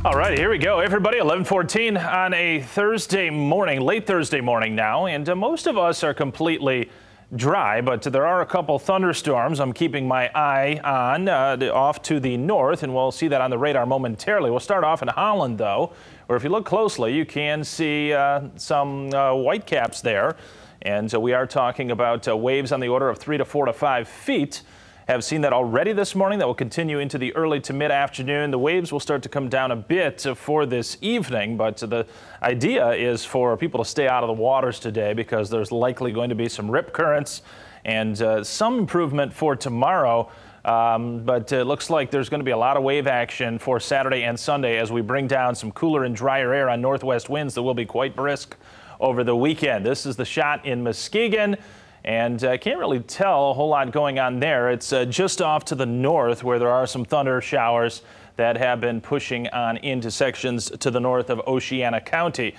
All right, here we go, everybody. 11:14 on a Thursday morning, late Thursday morning now, and most of us are completely dry, but there are a couple thunderstorms I'm keeping my eye on off to the north, and we'll see that on the radar momentarily. We'll start off in Holland, though, where if you look closely, you can see some white caps there, and we are talking about waves on the order of 3 to 4 to 5 feet. Have seen that already this morning. That will continue into the early to mid-afternoon. The waves will start to come down a bit for this evening, but the idea is for people to stay out of the waters today because there's likely going to be some rip currents and some improvement for tomorrow. But it looks like there's going to be a lot of wave action for Saturday and Sunday as we bring down some cooler and drier air on northwest winds that will be quite brisk over the weekend. This is the shot in Muskegon. And I can't really tell a whole lot going on there. It's just off to the north where there are some thunder showers that have been pushing on into sections to the north of Oceana County.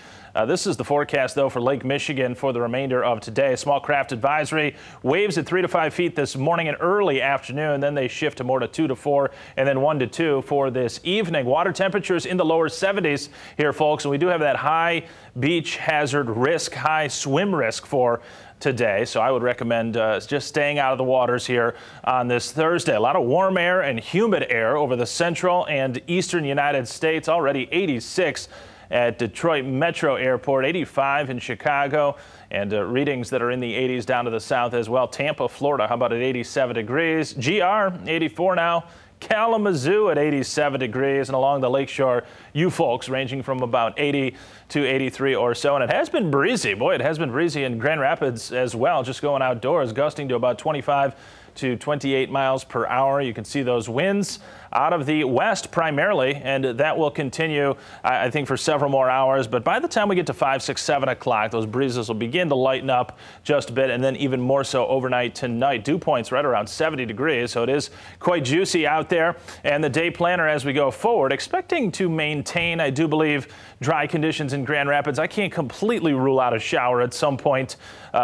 This is the forecast, though, for Lake Michigan for the remainder of today. Small craft advisory. Waves at 3 to 5 feet this morning and early afternoon. Then they shift to more to 2 to 4 and then 1 to 2 for this evening. Water temperatures in the lower 70s here, folks. And we do have that high beach hazard risk, high swim risk for today. So I would recommend just staying out of the waters here on this Thursday. A lot of warm air and humid air over the central and eastern United States. Already 86 at Detroit Metro Airport, 85 in Chicago, and readings that are in the 80s down to the south as well. Tampa, Florida, how about at 87 degrees? GR, 84 now. Kalamazoo at 87 degrees, and along the lakeshore, you folks ranging from about 80 to 83 or so. And it has been breezy. Boy, it has been breezy in Grand Rapids as well, just going outdoors, gusting to about 25 to 28 miles per hour. You can see those winds out of the west primarily, and that will continue, I think, for several more hours. But by the time we get to 5, 6, 7 o'clock, those breezes will begin to lighten up just a bit, and then even more so overnight tonight. Dew points right around 70 degrees, so it is quite juicy out there. And the day planner as we go forward, expecting to maintain, I do believe, dry conditions in Grand Rapids. I can't completely rule out a shower at some point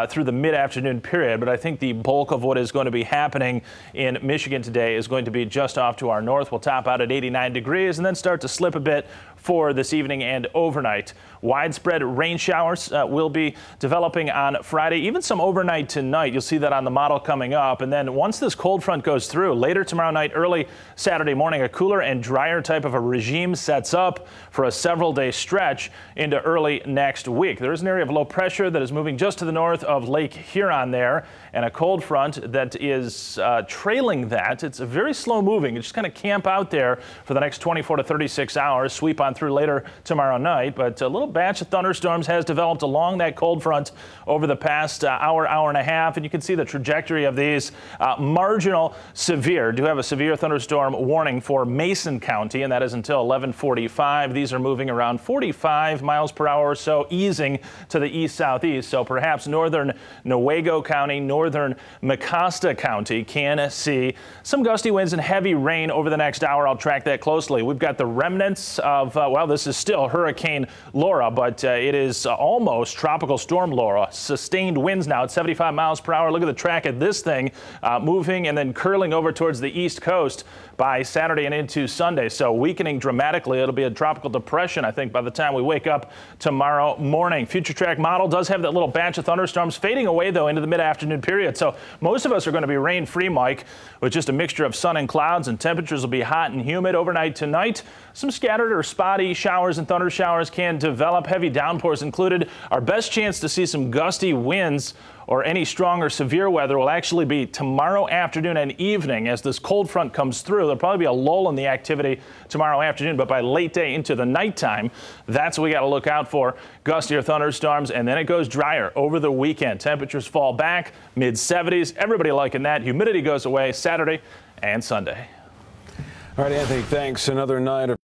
through the mid-afternoon period, but I think the bulk of what is going to be happening in Michigan today is going to be just off to our north. We'll top out at 89 degrees and then start to slip a bit for this evening and overnight. Widespread rain showers will be developing on Friday, even some overnight tonight. You'll see that on the model coming up. And then once this cold front goes through, later tomorrow night, early Saturday morning, a cooler and drier type of a regime sets up for a several-day stretch into early next week. There is an area of low pressure that is moving just to the north of Lake Huron there, and a cold front that is trailing that. It's very slow moving. It's just kind of camp out there for the next 24 to 36 hours, sweep on through later tomorrow night. But a little batch of thunderstorms has developed along that cold front over the past hour and a half, and you can see the trajectory of these. Marginal severe. Do have a severe thunderstorm warning for Mason County, and that is until 11:45. These are moving around 45 miles per hour or so, easing to the east-southeast. So perhaps northern Newaygo County, northern Mecosta County can see some gusty winds and heavy rain over the next hour. I'll track that closely. We've got the remnants of, well, this is still Hurricane Laura, but it is almost Tropical Storm Laura. Sustained winds now at 75 miles per hour. Look at the track of this thing moving and then curling over towards the east coast by Saturday and into Sunday. So weakening dramatically. It'll be a tropical depression, I think, by the time we wake up tomorrow morning. Future track model does have that little batch of thunderstorms fading away, though, into the mid-afternoon period. So most of us are going to be rain-free, Mike, with just a mixture of sun and clouds, and temperatures will be hot and humid overnight tonight. Some scattered or spotty showers and thunder showers can develop. Heavy downpours included. Our best chance to see some gusty winds or any strong or severe weather will actually be tomorrow afternoon and evening as this cold front comes through. There'll probably be a lull in the activity tomorrow afternoon, but by late day into the nighttime, that's what we got to look out for. Gustier thunderstorms, and then it goes drier over the weekend. Temperatures fall back, mid-70s. Everybody liking that. Humidity goes away Saturday and Sunday. All right, Anthony, thanks. Another night of